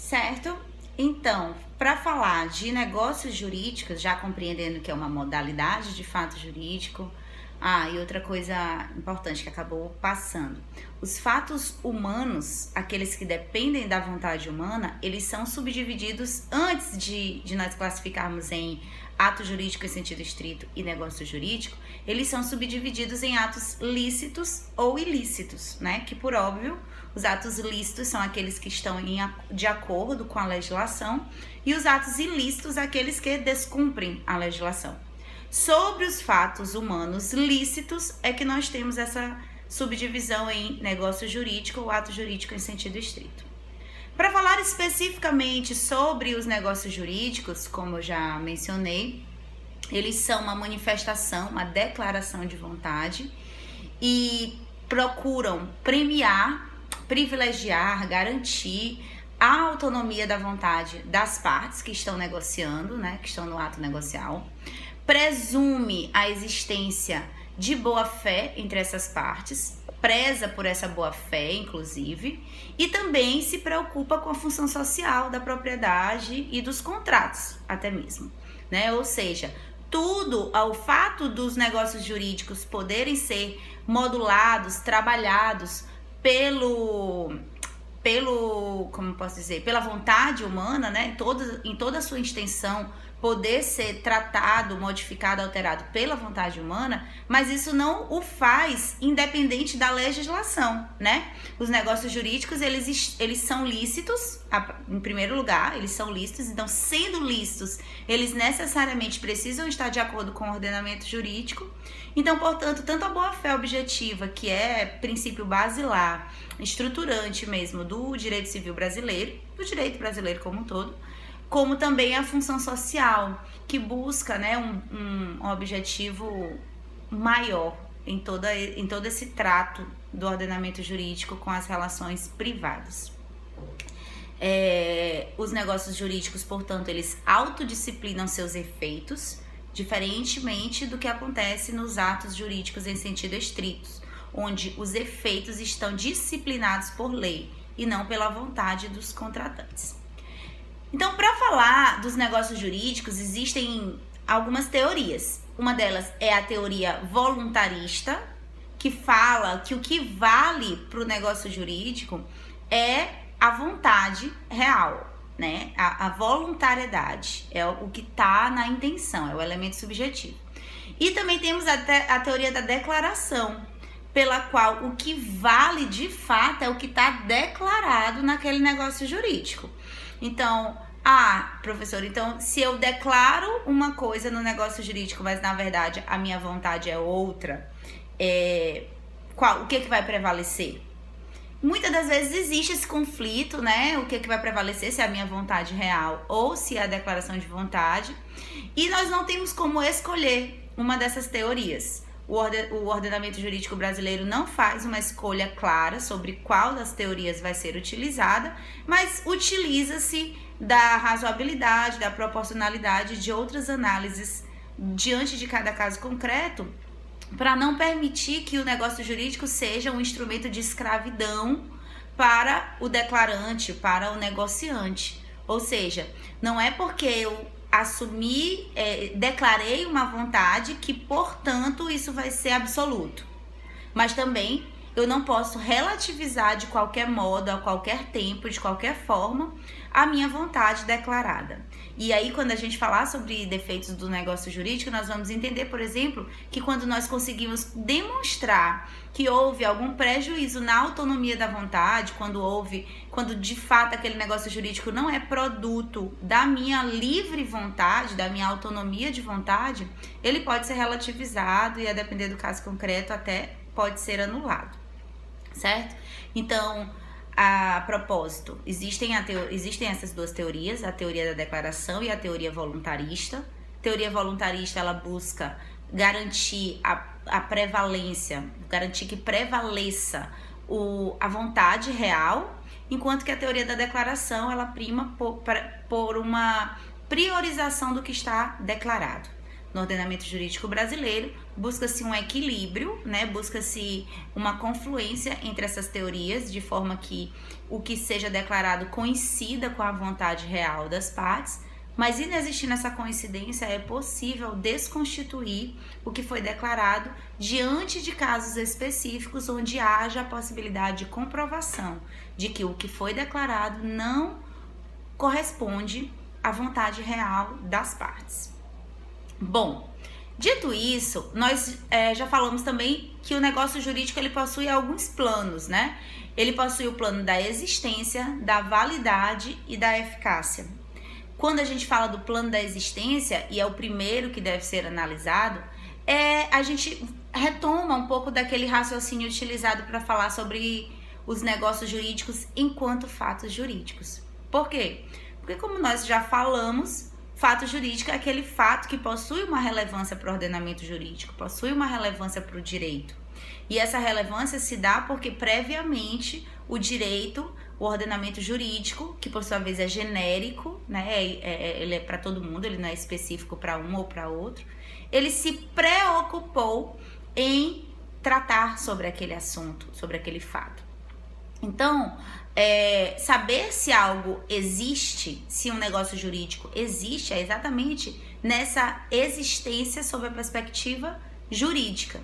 Certo? Então, para falar de negócios jurídicos, já compreendendo que é uma modalidade de fato jurídico, e outra coisa importante que acabou passando. Os fatos humanos, aqueles que dependem da vontade humana, eles são subdivididos antes de nós classificarmos em ato jurídico em sentido estrito e negócio jurídico, eles são subdivididos em atos lícitos ou ilícitos, né? Que por óbvio, os atos lícitos são aqueles que estão de acordo com a legislação e os atos ilícitos aqueles que descumprem a legislação. Sobre os fatos humanos lícitos é que nós temos essa subdivisão em negócio jurídico ou ato jurídico em sentido estrito. Para falar especificamente sobre os negócios jurídicos, como eu já mencionei, eles são uma manifestação, uma declaração de vontade e procuram premiar, privilegiar, garantir a autonomia da vontade das partes que estão negociando, né, que estão no ato negocial, presume a existência de boa-fé entre essas partes, preza por essa boa-fé, inclusive, e também se preocupa com a função social da propriedade e dos contratos, até mesmo, né? Ou seja, tudo ao fato dos negócios jurídicos poderem ser modulados, trabalhados como posso dizer, pela vontade humana, né? Em toda a sua extensão, poder ser tratado, modificado, alterado pela vontade humana, mas isso não o faz independente da legislação, né? Os negócios jurídicos, eles são lícitos, em primeiro lugar, eles são lícitos, então, sendo lícitos, eles necessariamente precisam estar de acordo com o ordenamento jurídico. Então, portanto, tanto a boa-fé objetiva, que é princípio basilar, estruturante mesmo do direito civil brasileiro, do direito brasileiro como um todo, como também a função social, que busca, né, um objetivo maior em todo esse trato do ordenamento jurídico com as relações privadas. Os negócios jurídicos, portanto, eles autodisciplinam seus efeitos, diferentemente do que acontece nos atos jurídicos em sentido estrito, onde os efeitos estão disciplinados por lei e não pela vontade dos contratantes. Então, para falar dos negócios jurídicos, existem algumas teorias. Uma delas é a teoria voluntarista, que fala que o que vale para o negócio jurídico é a vontade real, né? A voluntariedade é o que está na intenção, é o elemento subjetivo. E também temos a teoria da declaração, pela qual o que vale de fato é o que está declarado naquele negócio jurídico. Então, professor, então se eu declaro uma coisa no negócio jurídico, mas na verdade a minha vontade é outra, o que vai prevalecer? Muitas das vezes existe esse conflito, né? O que vai prevalecer, se é a minha vontade real ou se é a declaração de vontade. E nós não temos como escolher uma dessas teorias. O ordenamento jurídico brasileiro não faz uma escolha clara sobre qual das teorias vai ser utilizada, mas utiliza-se da razoabilidade, da proporcionalidade, de outras análises diante de cada caso concreto, para não permitir que o negócio jurídico seja um instrumento de escravidão para o declarante, para o negociante. Ou seja, não é porque eu declarei uma vontade que, portanto, isso vai ser absoluto. Mas também eu não posso relativizar de qualquer modo, a qualquer tempo, de qualquer forma, a minha vontade declarada. E aí, quando a gente falar sobre defeitos do negócio jurídico, nós vamos entender, por exemplo, que quando nós conseguimos demonstrar que houve algum prejuízo na autonomia da vontade, quando de fato aquele negócio jurídico não é produto da minha livre vontade, da minha autonomia de vontade, ele pode ser relativizado e, a depender do caso concreto, até pode ser anulado, certo? Então, a propósito, existem essas duas teorias, a teoria da declaração e a teoria voluntarista. A teoria voluntarista, ela busca garantir a prevalência, garantir que prevaleça a vontade real, enquanto que a teoria da declaração, ela prima por uma priorização do que está declarado. no ordenamento jurídico brasileiro, busca-se um equilíbrio, né? Busca-se uma confluência entre essas teorias, de forma que o que seja declarado coincida com a vontade real das partes, mas inexistindo essa coincidência, é possível desconstituir o que foi declarado diante de casos específicos onde haja a possibilidade de comprovação de que o que foi declarado não corresponde à vontade real das partes. Bom, dito isso, nós já falamos também que o negócio jurídico ele possui alguns planos, né? Ele possui o plano da existência, da validade e da eficácia. Quando a gente fala do plano da existência, e é o primeiro que deve ser analisado, a gente retoma um pouco daquele raciocínio utilizado para falar sobre os negócios jurídicos enquanto fatos jurídicos. Por quê? Porque, como nós já falamos, fato jurídico é aquele fato que possui uma relevância para o ordenamento jurídico, possui uma relevância para o direito. E essa relevância se dá porque, previamente, o direito, o ordenamento jurídico, que por sua vez é genérico, né? Ele é para todo mundo, ele não é específico para um ou para outro, ele se preocupou em tratar sobre aquele assunto, sobre aquele fato. Então, saber se algo existe, se um negócio jurídico existe, é exatamente nessa existência sob a perspectiva jurídica.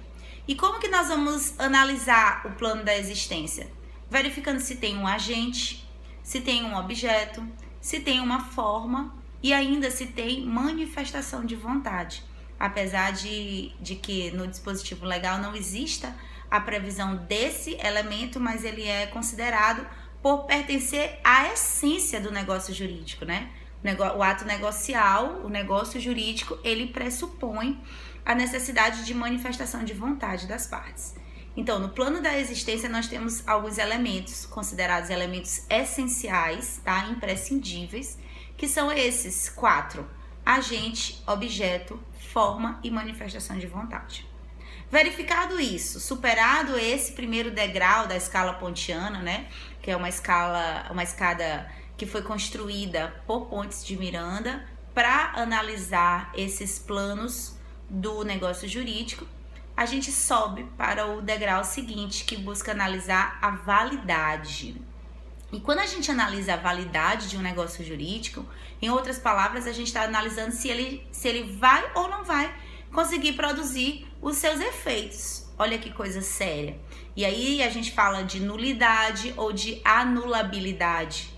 E como que nós vamos analisar o plano da existência? Verificando se tem um agente, se tem um objeto, se tem uma forma e ainda se tem manifestação de vontade. Apesar de que no dispositivo legal não exista a previsão desse elemento, mas ele é considerado por pertencer à essência do negócio jurídico, né? O ato negocial, o negócio jurídico, ele pressupõe a necessidade de manifestação de vontade das partes. Então, no plano da existência, nós temos alguns elementos considerados elementos essenciais, tá? Imprescindíveis, que são esses 4: agente, objeto, forma e manifestação de vontade. Verificado isso, superado esse primeiro degrau da escala pontiana, né? Que é uma escada que foi construída por Pontes de Miranda para analisar esses planos do negócio jurídico, a gente sobe para o degrau seguinte, que busca analisar a validade. E quando a gente analisa a validade de um negócio jurídico, em outras palavras, a gente está analisando se ele vai ou não vai conseguir produzir os seus efeitos. Olha que coisa séria. E aí a gente fala de nulidade ou de anulabilidade,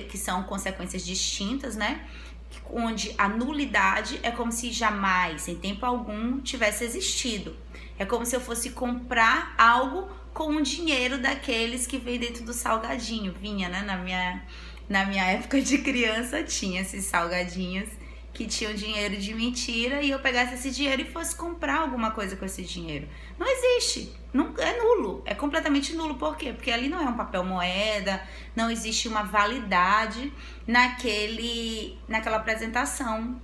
que são consequências distintas, né? Onde a nulidade é como se jamais, em tempo algum, tivesse existido. É como se eu fosse comprar algo com um dinheiro daqueles que vem dentro do salgadinho. Vinha, né? Na minha época de criança tinha esses salgadinhos que tinham dinheiro de mentira e eu pegasse esse dinheiro e fosse comprar alguma coisa com esse dinheiro. Não existe. Não, é nulo. É completamente nulo. Por quê? Porque ali não é um papel moeda, não existe uma validade naquela apresentação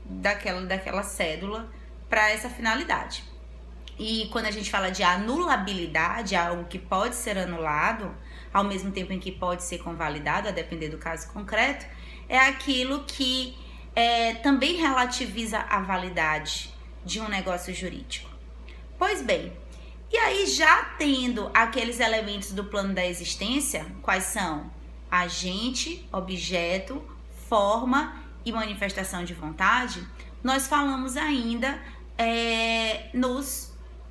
daquela cédula para essa finalidade. E quando a gente fala de anulabilidade, algo que pode ser anulado, ao mesmo tempo em que pode ser convalidado, a depender do caso concreto, é aquilo que também relativiza a validade de um negócio jurídico. Pois bem, e aí já tendo aqueles elementos do plano da existência, quais são? Agente, objeto, forma e manifestação de vontade, nós falamos ainda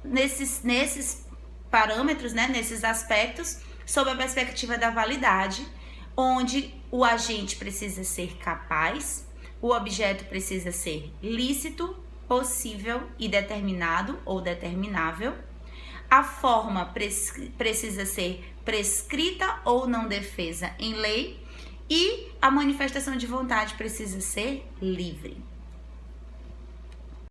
nesses parâmetros, né, nesses aspectos, sob a perspectiva da validade, onde o agente precisa ser capaz, o objeto precisa ser lícito, possível e determinado ou determinável. A forma precisa ser prescrita ou não defesa em lei. E a manifestação de vontade precisa ser livre.